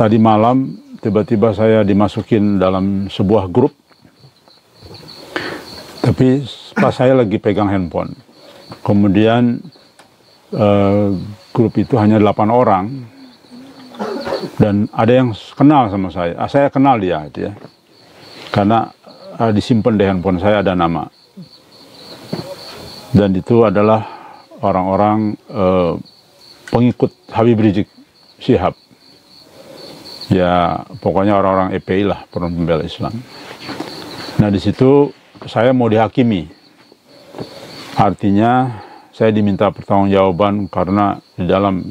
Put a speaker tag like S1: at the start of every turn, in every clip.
S1: tadi malam tiba-tiba saya dimasukin dalam sebuah grup, tapi pas saya lagi pegang handphone. Kemudian grup itu hanya 8 orang, dan ada yang kenal sama saya. Saya kenal dia, gitu ya. Karena disimpan di handphone saya ada nama. Dan itu adalah orang-orang pengikut Habib Rizik Syihab. Ya, pokoknya orang-orang EPI lah, Front Pembela Islam. Nah, di situ saya mau dihakimi. Artinya saya diminta pertanggungjawaban karena di dalam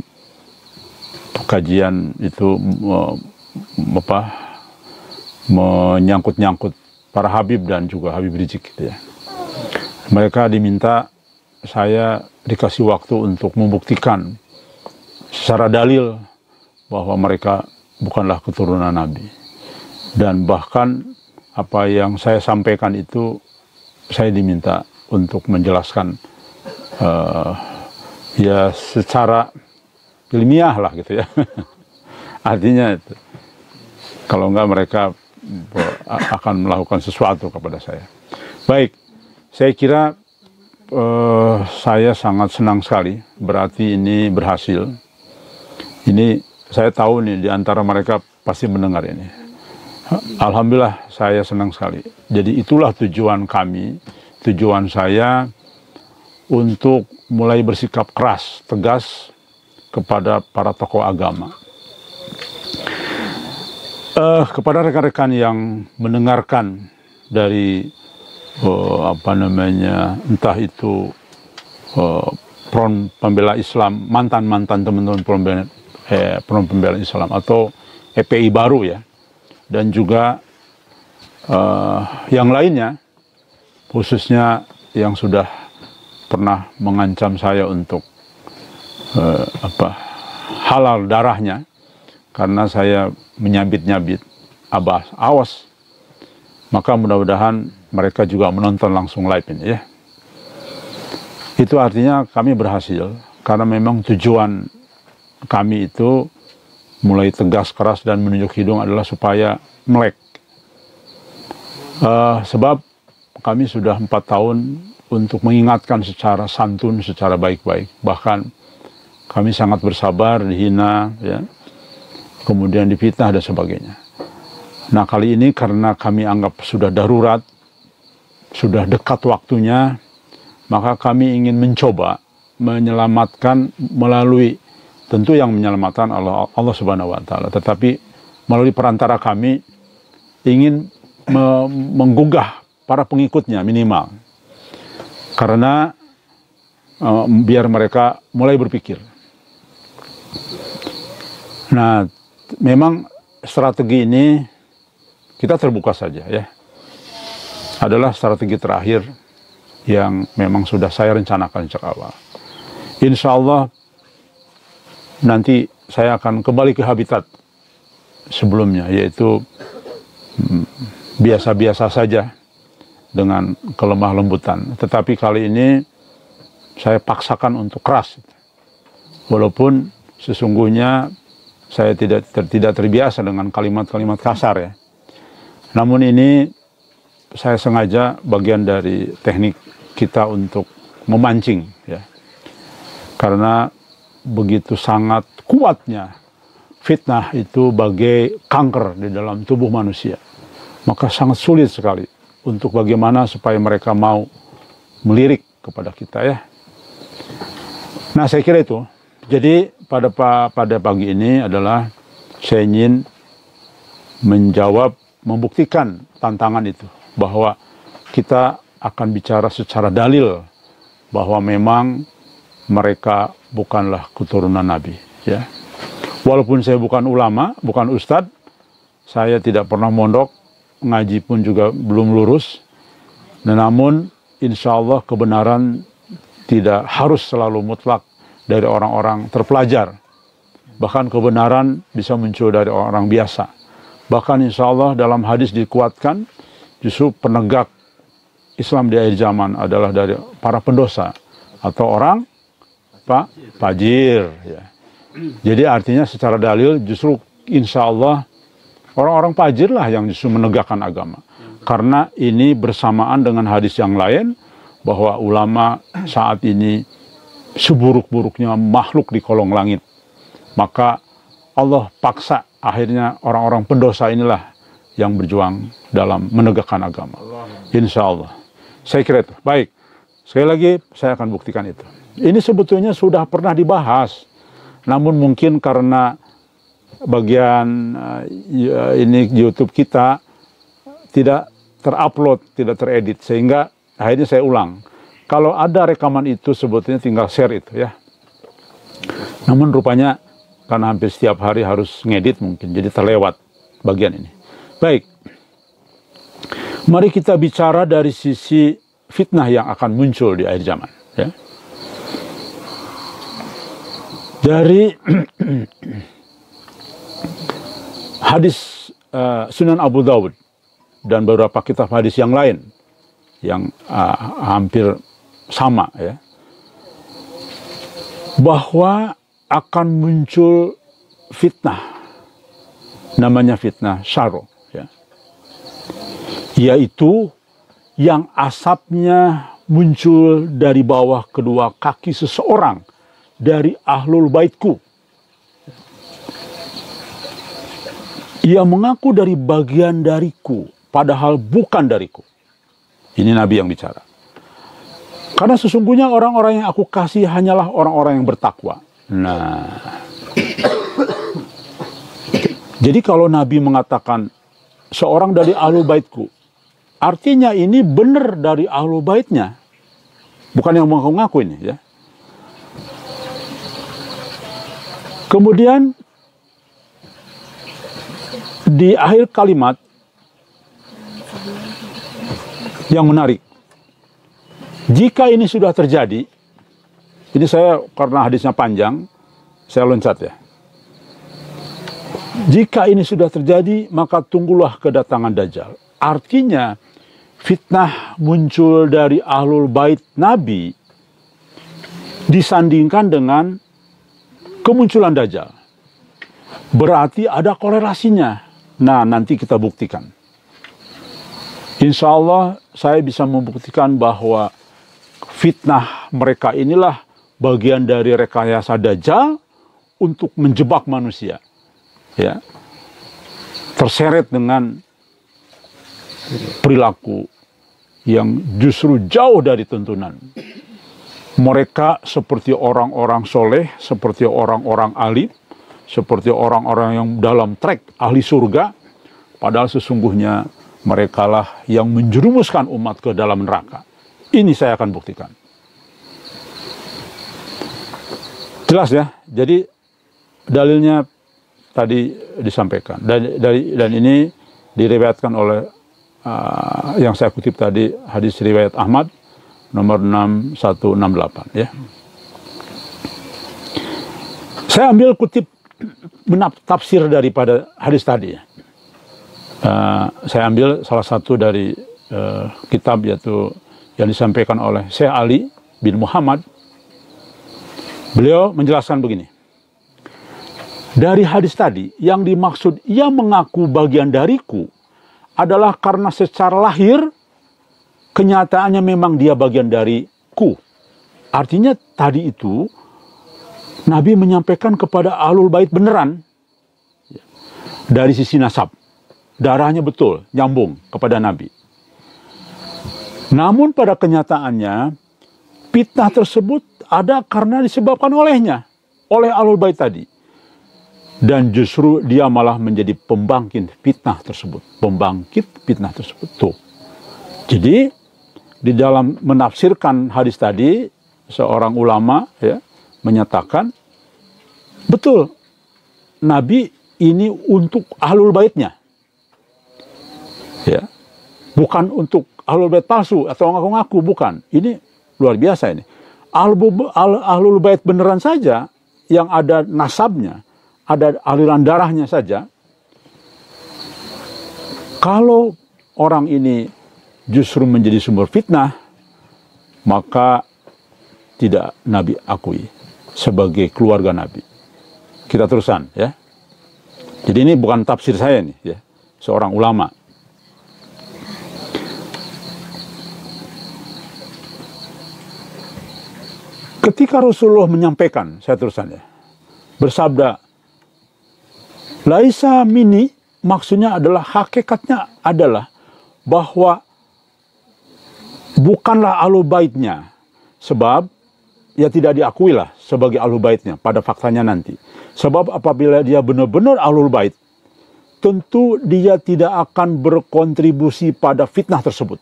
S1: kajian itu menyangkut-nyangkut para Habib dan juga Habib Rizik, gitu ya. Mereka diminta saya dikasih waktu untuk membuktikan secara dalil bahwa mereka bukanlah keturunan Nabi. Dan bahkan apa yang saya sampaikan itu saya diminta untuk menjelaskan ya secara ilmiah lah, gitu ya. Artinya itu, kalau enggak mereka akan melakukan sesuatu kepada saya. Baik, saya kira saya sangat senang sekali, berarti ini berhasil. Ini saya tahu nih di antara mereka pasti mendengar ini. Alhamdulillah saya senang sekali. Jadi itulah tujuan kami, tujuan saya untuk mulai bersikap keras, tegas kepada para tokoh agama. Kepada rekan-rekan yang mendengarkan dari entah itu Front Pembela Islam, mantan-mantan teman-teman Front Pembela Islam atau EPI baru ya, dan juga yang lainnya, khususnya yang sudah pernah mengancam saya untuk halal darahnya karena saya menyabit-nyabit Abbas, awas. Maka mudah-mudahan mereka juga menonton langsung live ini ya. Itu artinya kami berhasil karena memang tujuan kami itu mulai tegas, keras, dan menunjuk hidung adalah supaya melek. Sebab kami sudah 4 tahun untuk mengingatkan secara santun, secara baik-baik. Bahkan kami sangat bersabar, dihina, ya, kemudian difitnah dan sebagainya. Nah, kali ini karena kami anggap sudah darurat, sudah dekat waktunya, maka kami ingin mencoba menyelamatkan melalui, tentu yang menyelamatkan Allah Subhanahu wa Ta'ala, tetapi melalui perantara kami ingin menggugah para pengikutnya minimal, karena biar mereka mulai berpikir. Nah, memang strategi ini kita terbuka saja ya, adalah strategi terakhir yang memang sudah saya rencanakan sejak awal. Insya Allah nanti saya akan kembali ke habitat sebelumnya, yaitu biasa-biasa saja dengan kelemah lembutan. Tetapi kali ini saya paksakan untuk keras, walaupun sesungguhnya saya tidak terbiasa dengan kalimat-kalimat kasar ya. Namun ini saya sengaja bagian dari teknik kita untuk memancing ya. Karena begitu sangat kuatnya fitnah itu bagai kanker di dalam tubuh manusia. Maka sangat sulit sekali untuk bagaimana supaya mereka mau melirik kepada kita ya. Nah, saya kira itu. Jadi pada pagi ini adalah saya ingin menjawab, membuktikan tantangan itu, bahwa kita akan bicara secara dalil bahwa memang mereka bukanlah keturunan Nabi ya. Walaupun saya bukan ulama, bukan ustadz, saya tidak pernah mondok, ngaji pun juga belum lurus. Namun insya Allah kebenaran tidak harus selalu mutlak dari orang-orang terpelajar. Bahkan kebenaran bisa muncul dari orang biasa. Bahkan insya Allah dalam hadis dikuatkan, justru penegak Islam di akhir zaman adalah dari para pendosa atau orang fajir ya. Jadi artinya secara dalil justru insya Allah orang-orang fajir lah yang justru menegakkan agama. Karena ini bersamaan dengan hadis yang lain, bahwa ulama saat ini seburuk-buruknya makhluk di kolong langit. Maka Allah paksa akhirnya orang-orang pendosa inilah yang berjuang dalam menegakkan agama. Insya Allah. Saya kira itu. Baik. Sekali lagi saya akan buktikan itu. Ini sebetulnya sudah pernah dibahas. Namun mungkin karena bagian ini YouTube kita tidak terupload, tidak teredit, sehingga akhirnya saya ulang. Kalau ada rekaman itu sebetulnya tinggal share itu ya. Namun rupanya karena hampir setiap hari harus ngedit mungkin, jadi terlewat bagian ini. Baik, mari kita bicara dari sisi fitnah yang akan muncul di akhir zaman. Ya. Dari hadis Sunan Abu Dawud dan beberapa kitab hadis yang lain yang hampir sama ya, bahwa akan muncul fitnah, namanya fitnah syaro ya, yaitu yang asapnya muncul dari bawah kedua kaki seseorang dari ahlul baitku. Ia mengaku dari bagian dariku, padahal bukan dariku. Ini Nabi yang bicara. Karena sesungguhnya orang-orang yang aku kasih hanyalah orang-orang yang bertakwa. Nah, jadi kalau Nabi mengatakan seorang dari ahlul baitku, artinya ini benar dari ahlul baitnya, bukan yang mengaku-ngaku ini ya. Kemudian di akhir kalimat yang menarik, jika ini sudah terjadi, ini saya karena hadisnya panjang, saya loncat ya. Jika ini sudah terjadi, maka tunggulah kedatangan Dajjal. Artinya fitnah muncul dari ahlul bait Nabi disandingkan dengan kemunculan Dajjal. Berarti ada korelasinya. Nah, nanti kita buktikan. Insya Allah saya bisa membuktikan bahwa fitnah mereka inilah bagian dari rekayasa Dajjal untuk menjebak manusia. Ya, terseret dengan perilaku yang justru jauh dari tuntunan. Mereka seperti orang-orang soleh, seperti orang-orang alim, seperti orang-orang yang dalam trek ahli surga, padahal sesungguhnya merekalah yang menjerumuskan umat ke dalam neraka. Ini saya akan buktikan. Jelas ya. Jadi dalilnya tadi disampaikan, dan ini diriwayatkan oleh yang saya kutip tadi, hadis riwayat Ahmad nomor 6168 ya. Saya ambil kutip tafsir daripada hadis tadi ya. Saya ambil salah satu dari kitab, yaitu yang disampaikan oleh Syekh Ali bin Muhammad. Beliau menjelaskan begini. Dari hadis tadi, yang dimaksud ia mengaku bagian dariku adalah karena secara lahir kenyataannya memang dia bagian dariku. Artinya tadi itu Nabi menyampaikan kepada ahlul bait beneran dari sisi nasab. Darahnya betul, nyambung kepada Nabi. Namun pada kenyataannya fitnah tersebut ada karena disebabkan olehnya, oleh ahlul bait tadi. Dan justru dia malah menjadi pembangkit fitnah tersebut. Pembangkit fitnah tersebut. Tuh. Jadi, di dalam menafsirkan hadis tadi, seorang ulama ya, menyatakan, betul, Nabi ini untuk ahlul baitnya. Ya. Bukan untuk ahlul bait palsu atau ngaku-ngaku, bukan. Ini luar biasa ini. Ahlul bait beneran saja, yang ada nasabnya, ada aliran darahnya saja, kalau orang ini justru menjadi sumber fitnah, maka tidak Nabi akui sebagai keluarga Nabi. Kita terusan ya. Jadi ini bukan tafsir saya nih, ya, seorang ulama. Ketika Rasulullah menyampaikan, saya teruskan ya, bersabda, laisa mini, maksudnya adalah, hakikatnya adalah bahwa bukanlah ahlul baitnya, sebab ya tidak diakui lah sebagai ahlul baitnya pada faktanya nanti. Sebab apabila dia benar-benar ahlul bait, tentu dia tidak akan berkontribusi pada fitnah tersebut.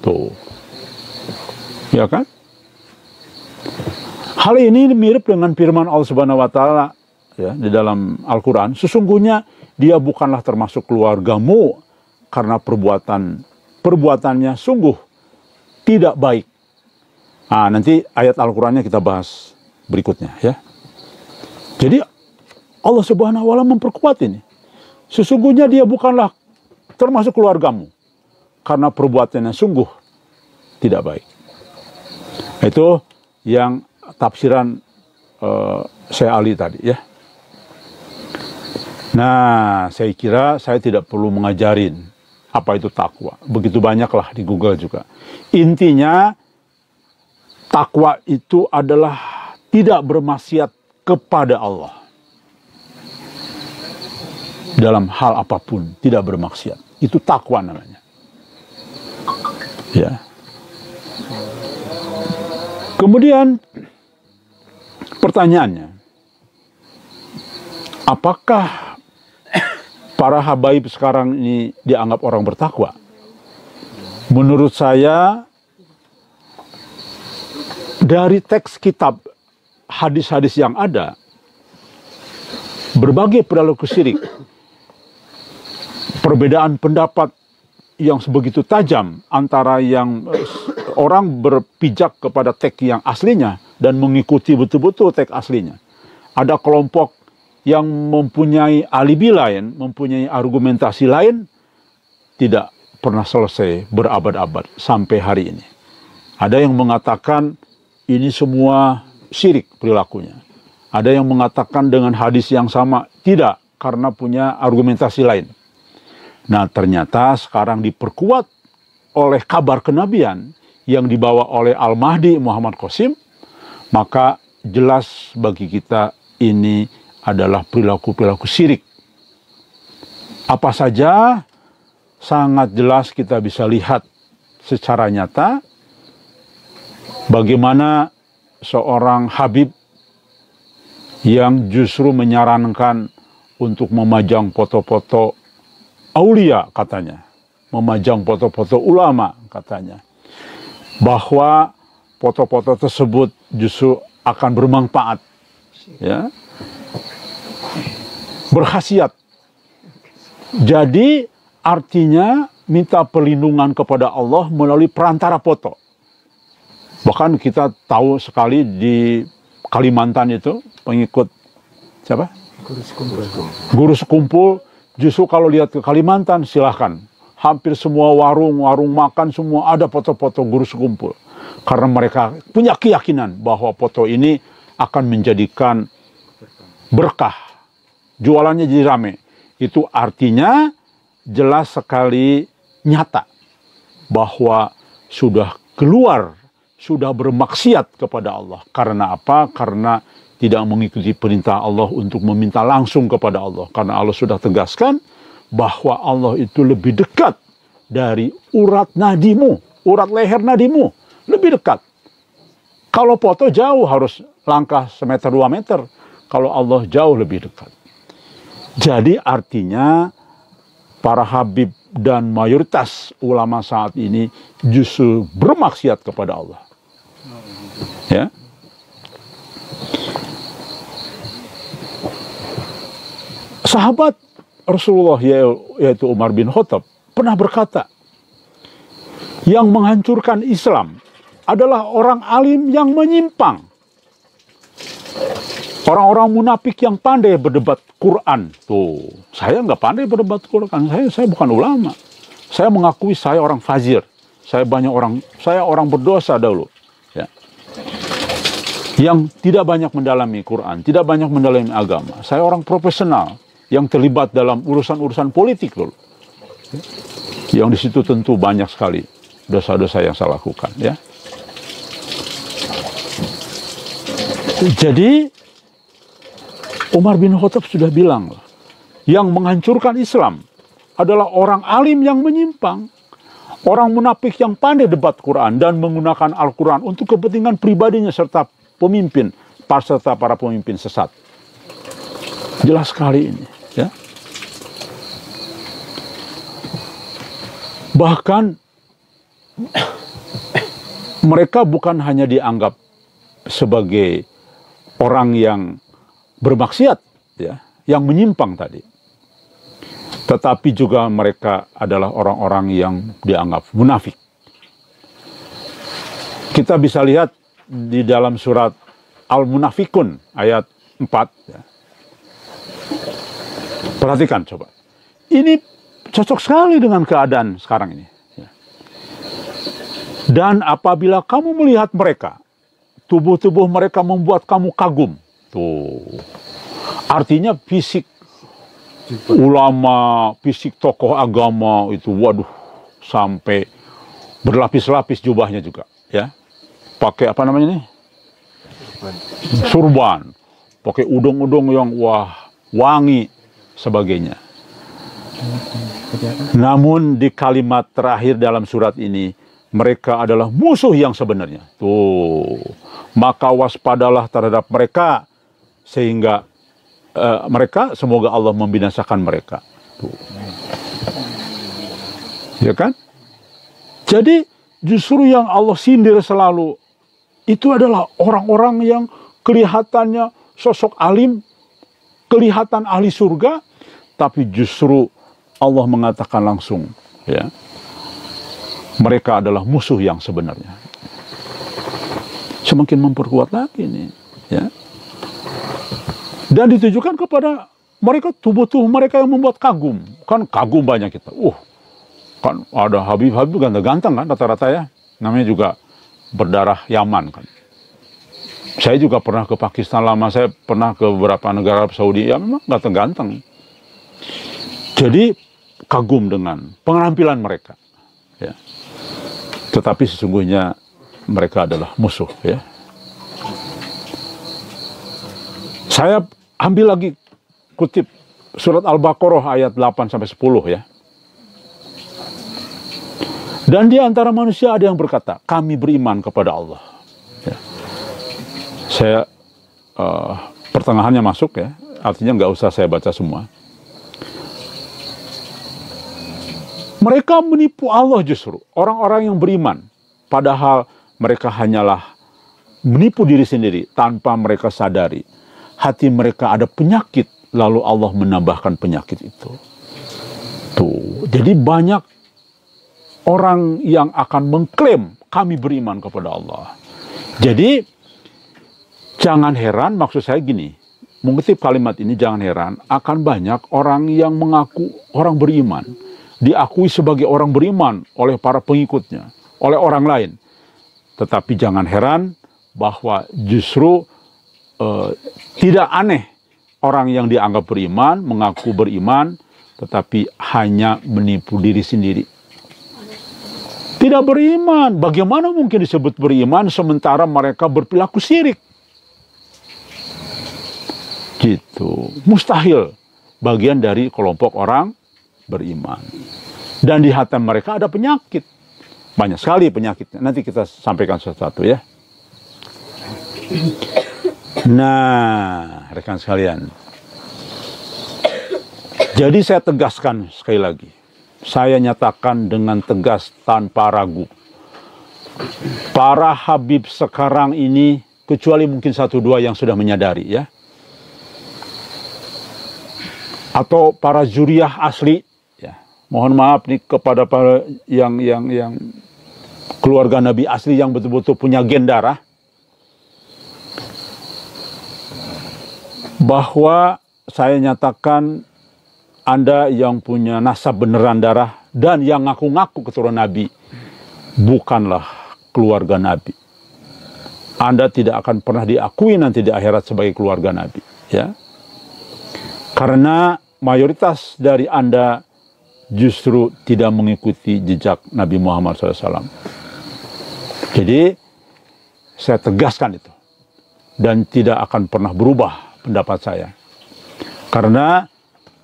S1: Tuh, ya kan? Hal ini mirip dengan firman Allah Subhanahu wa taala ya di dalam Al-Qur'an, sesungguhnya dia bukanlah termasuk keluargamu karena perbuatannya sungguh tidak baik. Nah, nanti ayat Al-Qur'annya kita bahas berikutnya ya. Jadi Allah Subhanahu wa taala memperkuat ini. Sesungguhnya dia bukanlah termasuk keluargamu karena perbuatannya sungguh tidak baik. Itu yang tafsiran Syekh Ali tadi ya. Nah, saya kira saya tidak perlu mengajarin apa itu takwa. Begitu banyaklah di Google juga. Intinya takwa itu adalah tidak bermaksiat kepada Allah. Dalam hal apapun tidak bermaksiat. Itu takwa namanya. Ya. Kemudian pertanyaannya, apakah para habaib sekarang ini dianggap orang bertakwa? Menurut saya, dari teks kitab, hadis-hadis yang ada, berbagai perilaku syirik, perbedaan pendapat yang sebegitu tajam antara yang orang berpijak kepada teks yang aslinya dan mengikuti betul-betul teks aslinya. Ada kelompok yang mempunyai alibi lain, mempunyai argumentasi lain, tidak pernah selesai berabad-abad sampai hari ini. Ada yang mengatakan ini semua syirik perilakunya. Ada yang mengatakan dengan hadis yang sama, tidak, karena punya argumentasi lain. Nah, ternyata sekarang diperkuat oleh kabar kenabian yang dibawa oleh Al-Mahdi Muhammad Qasim, maka jelas bagi kita ini adalah perilaku-perilaku syirik. Apa saja sangat jelas kita bisa lihat secara nyata bagaimana seorang Habib yang justru menyarankan untuk memajang foto-foto aulia katanya, memajang foto-foto ulama katanya, bahwa foto-foto tersebut justru akan bermanfaat, ya, berkhasiat. Jadi artinya minta perlindungan kepada Allah melalui perantara foto. Bahkan kita tahu sekali di Kalimantan itu pengikut siapa? Guru Sekumpul. Justru kalau lihat ke Kalimantan silahkan. Hampir semua warung makan semua ada foto-foto Guru Sekumpul. Karena mereka punya keyakinan bahwa foto ini akan menjadikan berkah. Jualannya jadi rame. Itu artinya jelas sekali nyata bahwa sudah keluar, sudah bermaksiat kepada Allah. Karena apa? Karena tidak mengikuti perintah Allah untuk meminta langsung kepada Allah. Karena Allah sudah tegaskan bahwa Allah itu lebih dekat dari urat nadimu, urat leher nadimu. Lebih dekat. Kalau foto jauh harus langkah semeter 2 meter. Kalau Allah jauh lebih dekat. Jadi artinya para habib dan mayoritas ulama saat ini justru bermaksiat kepada Allah. Ya. Sahabat Rasulullah yaitu Umar bin Khattab pernah berkata, yang menghancurkan Islam adalah orang alim yang menyimpang. Orang-orang munafik yang pandai berdebat Quran. Tuh, saya nggak pandai berdebat Quran. Saya bukan ulama. Saya mengakui saya orang fajir. Saya orang berdosa dahulu. Ya. Yang tidak banyak mendalami Quran, tidak banyak mendalami agama. Saya orang profesional yang terlibat dalam urusan-urusan politik loh. Yang di situ tentu banyak sekali dosa-dosa yang saya lakukan, ya. Jadi Umar bin Khattab sudah bilang, yang menghancurkan Islam adalah orang alim yang menyimpang, orang munafik yang pandai debat Quran dan menggunakan Al-Quran untuk kepentingan pribadinya serta pemimpin, serta para pemimpin sesat. Jelas sekali ini, ya. Bahkan mereka bukan hanya dianggap sebagai orang yang bermaksiat, ya, yang menyimpang tadi, tetapi juga mereka adalah orang-orang yang dianggap munafik. Kita bisa lihat di dalam surat Al-Munafikun ayat 4. Ya. Perhatikan coba. Ini cocok sekali dengan keadaan sekarang ini. Ya. Dan apabila kamu melihat mereka, tubuh-tubuh mereka membuat kamu kagum. Tuh. Artinya fisik ulama, fisik tokoh agama itu, waduh, sampai berlapis-lapis jubahnya juga, ya. Pakai apa namanya nih? Surban. Pakai udung-udung yang wah, wangi sebagainya. Namun di kalimat terakhir dalam surat ini, mereka adalah musuh yang sebenarnya. Tuh. Maka waspadalah terhadap mereka sehingga mereka, semoga Allah membinasakan mereka. Tuh. Ya kan? Jadi justru yang Allah sindir selalu itu adalah orang-orang yang kelihatannya sosok alim, kelihatan ahli surga, tapi justru Allah mengatakan langsung, ya, mereka adalah musuh yang sebenarnya. Semakin memperkuat lagi nih, ya. Dan ditujukan kepada mereka, tubuh-tubuh mereka yang membuat kagum. Kan kagum banyak kita. Kan ada Habib-Habib ganteng-ganteng kan rata-rata, ya. Namanya juga berdarah Yaman kan. Saya juga pernah ke Pakistan lama, saya pernah ke beberapa negara Arab Saudi, ya memang ganteng-ganteng. Jadi kagum dengan penampilan mereka, ya. Tetapi sesungguhnya mereka adalah musuh, ya. Saya ambil lagi kutip surat Al-Baqarah ayat 8-10, ya. Dan di antara manusia ada yang berkata, kami beriman kepada Allah. Ya. Saya pertengahannya masuk, ya, artinya nggak usah saya baca semua. Mereka menipu Allah justru, orang-orang yang beriman. Padahal mereka hanyalah menipu diri sendiri tanpa mereka sadari. Hati mereka ada penyakit, lalu Allah menambahkan penyakit itu. Tuh, jadi banyak orang yang akan mengklaim kami beriman kepada Allah. Jadi jangan heran, maksud saya gini, mengutip kalimat ini jangan heran, akan banyak orang yang mengaku orang beriman, diakui sebagai orang beriman oleh para pengikutnya, oleh orang lain. Tetapi jangan heran bahwa justru tidak aneh orang yang dianggap beriman, mengaku beriman, tetapi hanya menipu diri sendiri. Tidak beriman. Bagaimana mungkin disebut beriman sementara mereka berperilaku syirik? Gitu. Mustahil. Bagian dari kelompok orang beriman. Dan di hati mereka ada penyakit. Banyak sekali penyakitnya. Nanti kita sampaikan satu-satu, ya. Nah, rekan sekalian. Jadi saya tegaskan sekali lagi. Saya nyatakan dengan tegas tanpa ragu. Para Habib sekarang ini, kecuali mungkin 1-2 yang sudah menyadari, ya. Atau para zuriyah asli, ya. Mohon maaf nih kepada para yang keluarga Nabi asli yang betul-betul punya gen darah. Bahwa saya nyatakan Anda yang punya nasab beneran darah dan yang ngaku-ngaku keturunan Nabi bukanlah keluarga Nabi. Anda tidak akan pernah diakui nanti di akhirat sebagai keluarga Nabi, ya. Karena mayoritas dari Anda justru tidak mengikuti jejak Nabi Muhammad SAW. Jadi saya tegaskan itu. Dan tidak akan pernah berubah pendapat saya. Karena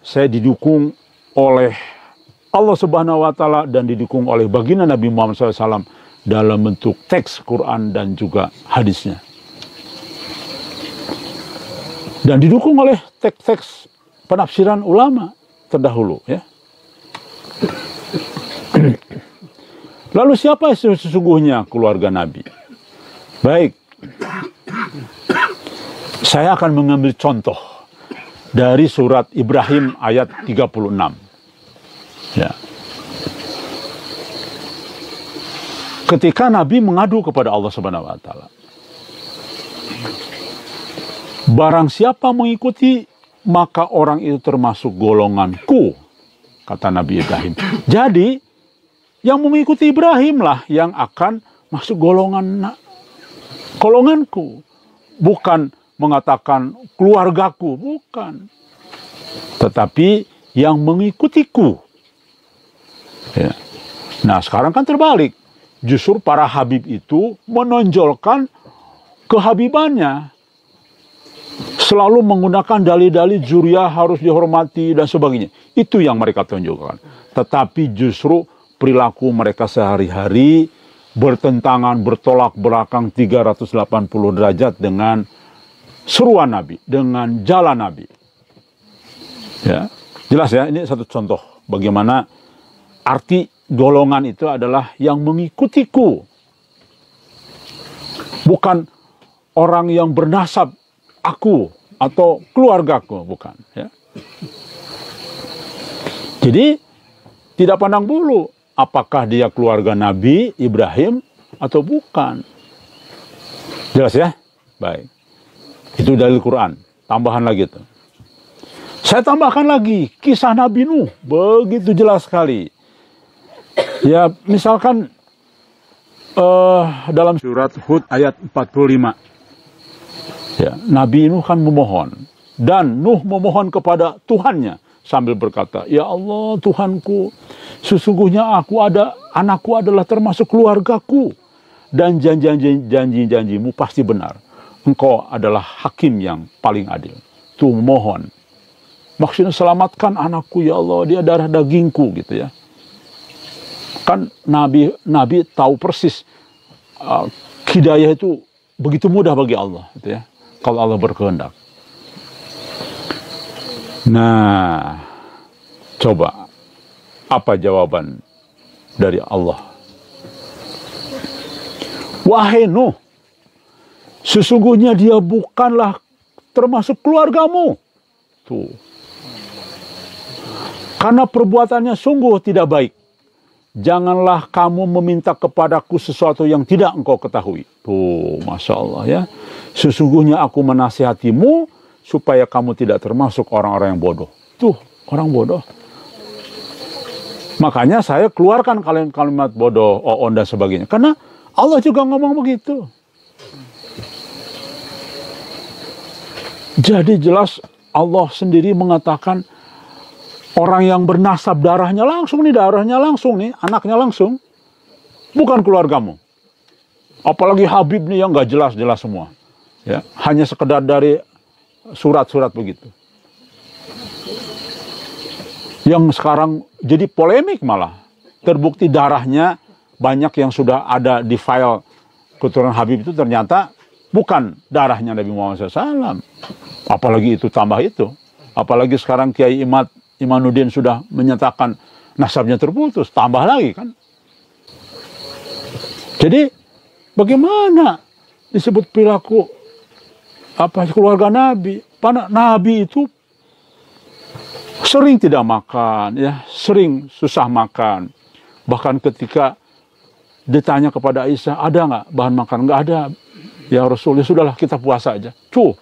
S1: saya didukung oleh Allah Subhanahu wa Ta'ala dan didukung oleh baginda Nabi Muhammad SAW dalam bentuk teks Quran dan juga hadisnya. Dan didukung oleh teks-teks penafsiran ulama terdahulu, ya. Lalu siapa sesungguhnya keluarga Nabi? Baik, saya akan mengambil contoh dari surat Ibrahim ayat 36. Ya. Ketika Nabi mengadu kepada Allah Subhanahu wa Ta'ala, barang siapa mengikuti, maka orang itu termasuk golonganku, kata Nabi Ibrahim. Jadi, yang mengikuti Ibrahim lah yang akan masuk golonganku. Bukan mengatakan keluargaku, bukan. Tetapi yang mengikutiku. Ya. Nah, sekarang kan terbalik. Justru para habib itu menonjolkan kehabibannya. Selalu menggunakan dalil-dalil zuriyah harus dihormati dan sebagainya. Itu yang mereka tunjukkan. Tetapi justru perilaku mereka sehari-hari bertentangan, bertolak belakang 380 derajat dengan seruan Nabi, dengan jalan Nabi. Ya, jelas ya, ini satu contoh bagaimana arti golongan itu adalah yang mengikutiku. Bukan orang yang bernasab aku atau keluargaku, bukan. Ya. Jadi tidak pandang bulu apakah dia keluarga Nabi Ibrahim atau bukan. Jelas ya? Baik. Itu dalil Quran. Tambahan lagi itu. Saya tambahkan lagi kisah Nabi Nuh. Begitu jelas sekali. Ya, misalkan dalam surat Hud ayat 45. Ya, Nabi Nuh kan memohon. Dan Nuh memohon kepada Tuhannya sambil berkata, "Ya Allah, Tuhanku, sesungguhnya anakku adalah termasuk keluargaku. Dan janji-janjimu pasti benar. Engkau adalah hakim yang paling adil." Tuh mohon. Maksudnya selamatkan anakku ya Allah, dia darah dagingku gitu ya. Kan Nabi tahu persis hidayah itu begitu mudah bagi Allah gitu ya. Kalau Allah berkehendak. Nah, coba apa jawaban dari Allah? Wahai Nuh, sesungguhnya dia bukanlah termasuk keluargamu. Tuh. Karena perbuatannya sungguh tidak baik. Janganlah kamu meminta kepadaku sesuatu yang tidak engkau ketahui. Tuh, Masya Allah ya. Sesungguhnya aku menasihatimu supaya kamu tidak termasuk orang-orang yang bodoh. Tuh, orang bodoh. Makanya saya keluarkan kalimat bodoh, oon dan sebagainya. Karena Allah juga ngomong begitu. Jadi jelas Allah sendiri mengatakan orang yang bernasab darahnya langsung nih, anaknya langsung. Bukan keluargamu. Apalagi Habib nih yang gak jelas-jelas semua. Ya, hanya sekedar dari surat-surat begitu. Yang sekarang jadi polemik malah. Terbukti darahnya banyak yang sudah ada di file keturunan Habib itu ternyata bukan darahnya Nabi Muhammad SAW. Apalagi itu tambah itu. Apalagi sekarang Kiai Imanuddin sudah menyatakan nasabnya terputus. Tambah lagi kan. Jadi bagaimana disebut perilaku keluarga Nabi? Karena Nabi itu sering tidak makan, ya, sering susah makan. Bahkan ketika ditanya kepada Aisyah, ada nggak bahan makan? Nggak ada. Ya Rasul, ya sudahlah kita puasa aja. Cuh,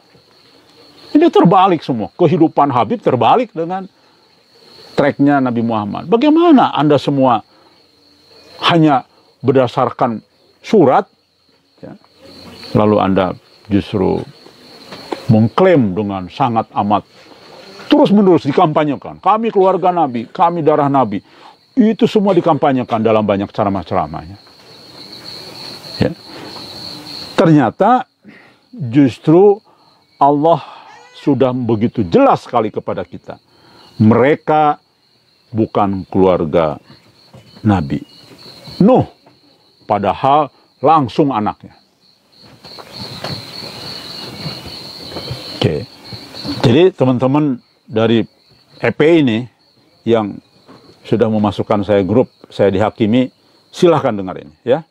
S1: ini terbalik semua. Kehidupan Habib terbalik dengan tracknya Nabi Muhammad. Bagaimana Anda semua hanya berdasarkan surat, ya, lalu Anda justru mengklaim dengan sangat amat Terus-menerus dikampanyekan. Kami keluarga Nabi, kami darah Nabi. Itu semua dikampanyekan dalam banyak ceramah-ceramahnya. Ya. Ternyata justru Allah sudah begitu jelas sekali kepada kita. Mereka bukan keluarga Nabi Nuh, padahal langsung anaknya. Oke. Jadi teman-teman dari EP ini yang sudah memasukkan saya grup, saya dihakimi, silahkan dengar ini ya.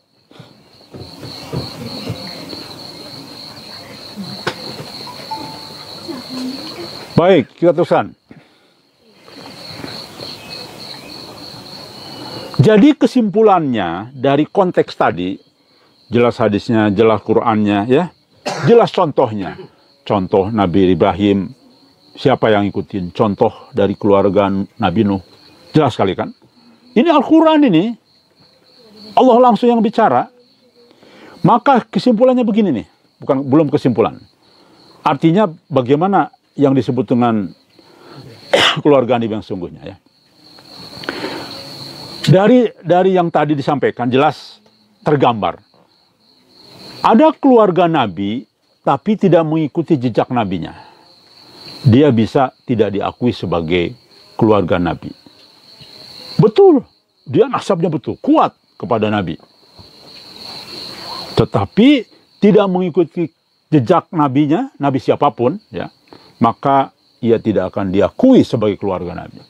S1: Baik, kita teruskan. Jadi kesimpulannya dari konteks tadi, jelas hadisnya, jelas Qur'annya ya, jelas contohnya. Contoh Nabi Ibrahim, siapa yang ikutin? Contoh dari keluarga Nabi Nuh. Jelas sekali kan? Ini Al-Quran ini, Allah langsung yang bicara. Maka kesimpulannya begini nih, belum kesimpulan. Artinya bagaimana yang disebut dengan keluarga Nabi yang sungguhnya ya. Dari yang tadi disampaikan jelas tergambar. Ada keluarga Nabi tapi tidak mengikuti jejak nabinya. Dia bisa tidak diakui sebagai keluarga Nabi. Betul, dia nasabnya betul, kuat kepada Nabi. Tetapi tidak mengikuti jejak nabinya, Nabi siapapun, ya, maka ia tidak akan diakui sebagai keluarga Nabi.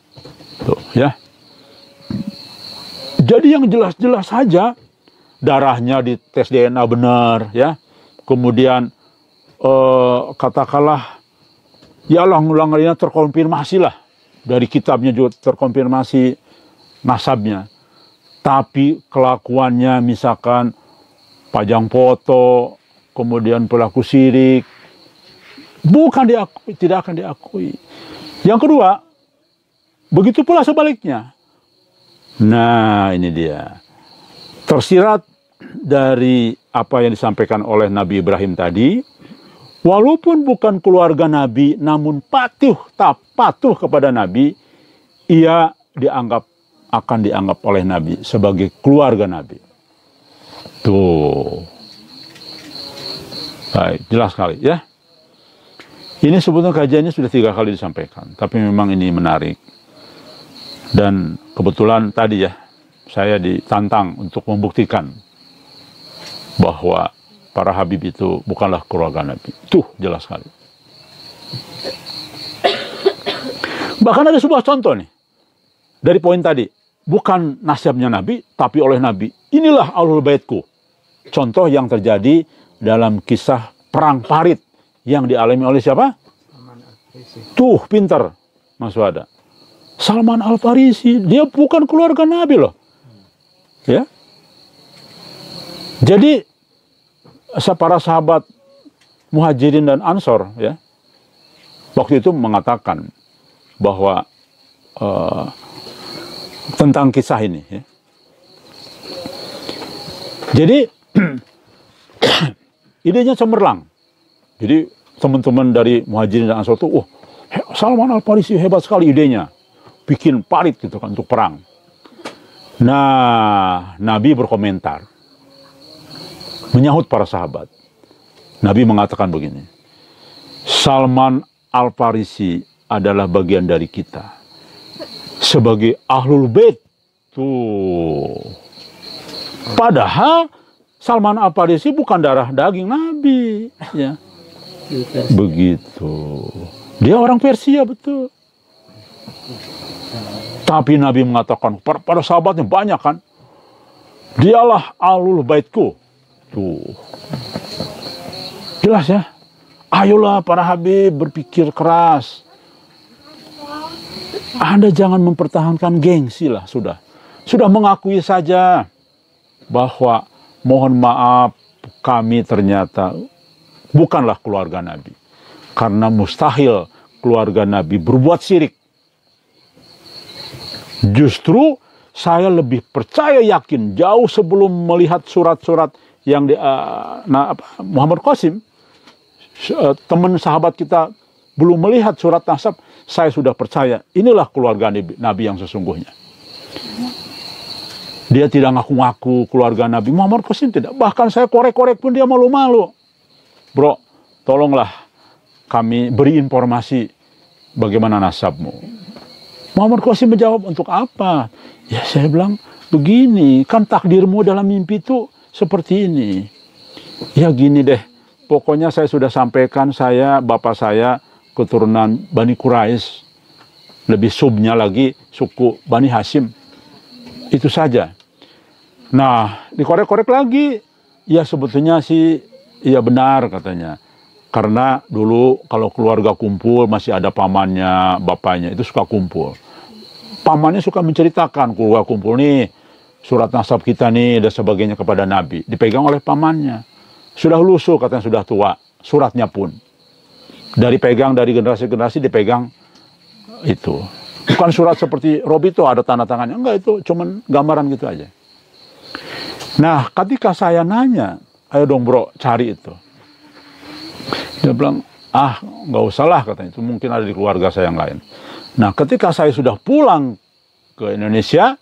S1: Tuh, ya. Jadi yang jelas-jelas saja, darahnya dites DNA benar, ya. Kemudian katakanlah, ya ulang-ulangnya terkonfirmasi lah. Dari kitabnya juga terkonfirmasi nasabnya. Tapi kelakuannya misalkan pajang foto, kemudian pelaku syirik, bukan diakui, tidak akan diakui. Yang kedua, begitu pula sebaliknya. Nah, ini dia. Tersirat dari apa yang disampaikan oleh Nabi Ibrahim tadi, walaupun bukan keluarga Nabi, namun patuh kepada Nabi, ia akan dianggap oleh Nabi sebagai keluarga Nabi. Tuh. Baik, jelas sekali ya. Ini sebetulnya kajiannya sudah 3 kali disampaikan, tapi memang ini menarik. Dan kebetulan tadi ya, saya ditantang untuk membuktikan bahwa para Habib itu bukanlah keluarga Nabi. Tuh, jelas sekali. Bahkan ada sebuah contoh nih, dari poin tadi. Bukan nasabnya Nabi, tapi oleh Nabi. Inilah Ahlul Baitku. Contoh yang terjadi dalam kisah Perang Parit yang dialami oleh siapa? Tuh, pintar Mas Wada. Salman Al-Farisi, dia bukan keluarga Nabi loh. Ya. Jadi para sahabat Muhajirin dan Ansor ya, waktu itu mengatakan bahwa tentang kisah ini ya. Jadi idenya cemerlang. Jadi teman-teman dari Muhajirin dan Ansor itu, Salman Al-Farisi hebat sekali idenya. Bikin parit gitu kan untuk perang. Nah, Nabi berkomentar. Menyahut para sahabat. Nabi mengatakan begini. Salman Al-Farisi adalah bagian dari kita. Sebagai Ahlul Bait. Tuh. Padahal Salman Al-Farisi bukan darah daging Nabi. Ya. Begitu. Dia orang Persia betul. Tapi Nabi mengatakan, para sahabatnya banyak kan. Dialah Ahlul Baitku. Tuh. Jelas ya. Ayolah para Habib berpikir keras. Anda jangan mempertahankan gengsi lah, sudah. Sudah mengakui saja bahwa mohon maaf kami ternyata bukanlah keluarga Nabi. Karena mustahil keluarga Nabi berbuat syirik. Justru saya lebih percaya yakin jauh sebelum melihat surat-surat yang Muhammad Qasim, teman sahabat kita belum melihat surat nasab, saya sudah percaya inilah keluarga Nabi yang sesungguhnya. Dia tidak ngaku-ngaku keluarga Nabi Muhammad Qasim, tidak. Bahkan saya korek-korek pun dia malu-malu. Bro, tolonglah kami beri informasi bagaimana nasabmu. Muhammad Qasim menjawab, untuk apa? Ya saya bilang, begini, kan takdirmu dalam mimpi itu seperti ini. Ya gini deh, pokoknya saya sudah sampaikan, bapak saya keturunan Bani Quraisy, lebih subnya lagi suku Bani Hashim. Itu saja. Nah, dikorek-korek lagi. Ya sebetulnya sih, iya benar katanya. Karena dulu kalau keluarga kumpul masih ada pamannya, bapaknya, itu suka kumpul. Pamannya suka menceritakan, keluarga kumpul nih, surat nasab kita nih, dan sebagainya kepada Nabi. Dipegang oleh pamannya. Sudah lusuh katanya, sudah tua. Suratnya pun. Dari generasi-generasi dipegang itu. Bukan surat seperti Robi itu ada tanda tangannya. Enggak, itu cuman gambaran gitu aja. Nah, ketika saya nanya, ayo dong bro, cari itu. Dia bilang, nggak usah lah katanya. Itu mungkin ada di keluarga saya yang lain. Nah, ketika saya sudah pulang ke Indonesia,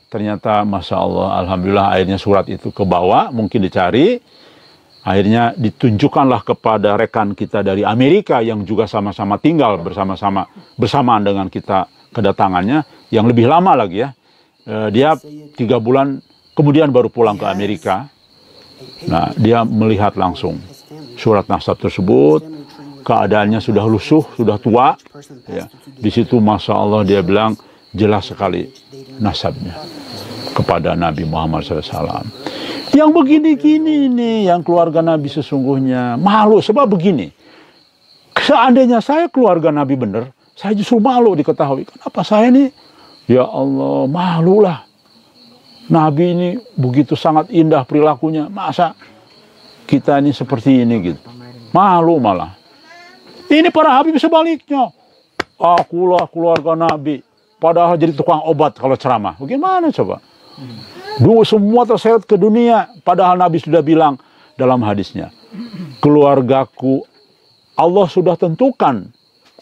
S1: ternyata Masya Allah, Alhamdulillah akhirnya surat itu kebawa, mungkin dicari. Akhirnya ditunjukkanlah kepada rekan kita dari Amerika yang juga sama-sama tinggal bersamaan dengan kita kedatangannya, yang lebih lama lagi ya. Dia 3 bulan kemudian baru pulang ke Amerika. Nah, dia melihat langsung surat nasab tersebut, keadaannya sudah lusuh, sudah tua. Ya. Di situ Masya Allah dia bilang jelas sekali nasabnya kepada Nabi Muhammad SAW. Yang begini-gini nih, yang keluarga Nabi sesungguhnya malu sebab begini. Seandainya saya keluarga Nabi bener, saya justru malu diketahui. Kenapa saya nih? Ya Allah, malulah. Nabi ini begitu sangat indah perilakunya. Masa kita ini seperti ini gitu. Malu malah. Ini para Habib sebaliknya. Akulah keluarga Nabi. Padahal jadi tukang obat kalau ceramah. Bagaimana coba? Dulu semua terseret ke dunia. Padahal Nabi sudah bilang dalam hadisnya. Keluargaku, Allah sudah tentukan.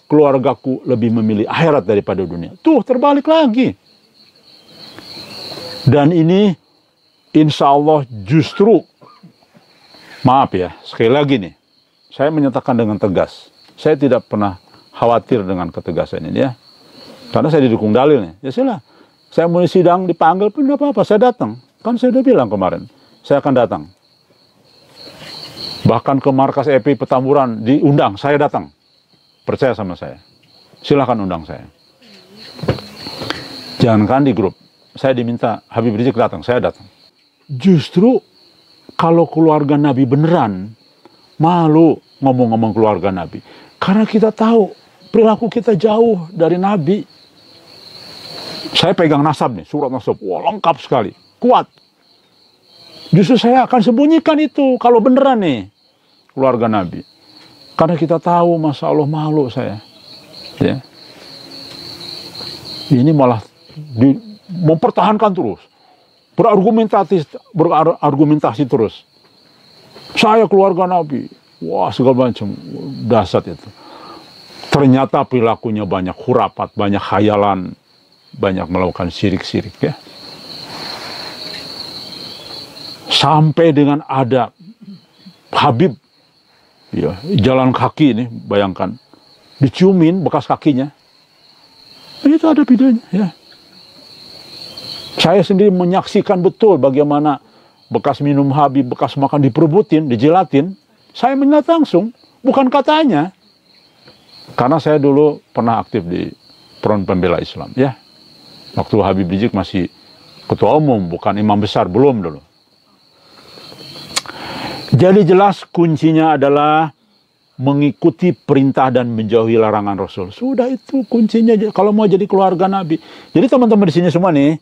S1: Keluargaku lebih memilih akhirat daripada dunia. Tuh terbalik lagi. Dan ini insya Allah justru, maaf ya, sekali lagi nih, saya menyatakan dengan tegas. Saya tidak pernah khawatir dengan ketegasan ini ya. Karena saya didukung dalilnya. Ya sudah, saya mau sidang dipanggil pun tidak apa-apa, saya datang. Kan saya sudah bilang kemarin, saya akan datang. Bahkan ke markas EPI Petamburan diundang, saya datang. Percaya sama saya. Silakan undang saya. Jangankan di grup. Saya diminta Habib Rizik datang, saya datang. Justru kalau keluarga Nabi beneran, malu ngomong-ngomong keluarga Nabi. Karena kita tahu perilaku kita jauh dari Nabi. Saya pegang nasab nih, surat nasab. Wah, lengkap sekali, kuat. Justru saya akan sembunyikan itu kalau beneran nih keluarga Nabi. Karena kita tahu, Masya Allah, malu saya. Ya. Ini malah mempertahankan terus. Berargumentasi terus. Saya keluarga Nabi. Wah, segala macam. Dahsyat itu. Ternyata perilakunya banyak khurafat, banyak khayalan, banyak melakukan syirik-syirik ya. Sampai dengan ada Habib ya, jalan kaki ini, bayangkan, diciumin bekas kakinya. Itu ada videonya ya. Saya sendiri menyaksikan betul bagaimana bekas minum Habib, bekas makan diperbutin, dijilatin. Saya melihat langsung, bukan katanya. Karena saya dulu pernah aktif di Front Pembela Islam ya. Waktu Habib Rizik masih ketua umum, bukan imam besar, belum dulu. Jadi jelas kuncinya adalah mengikuti perintah dan menjauhi larangan Rasul. Sudah itu kuncinya kalau mau jadi keluarga Nabi. Jadi teman-teman di sini semua nih,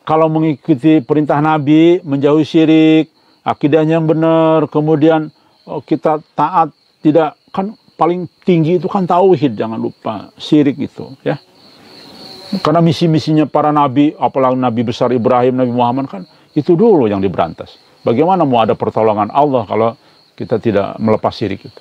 S1: kalau mengikuti perintah Nabi, menjauhi syirik, akidahnya yang benar, kemudian kita taat, tidak, kan paling tinggi itu kan tauhid, jangan lupa, syirik itu ya. Karena misi-misinya para nabi, apalagi Nabi besar Ibrahim, Nabi Muhammad kan itu dulu yang diberantas. Bagaimana mau ada pertolongan Allah kalau kita tidak melepas syirik itu?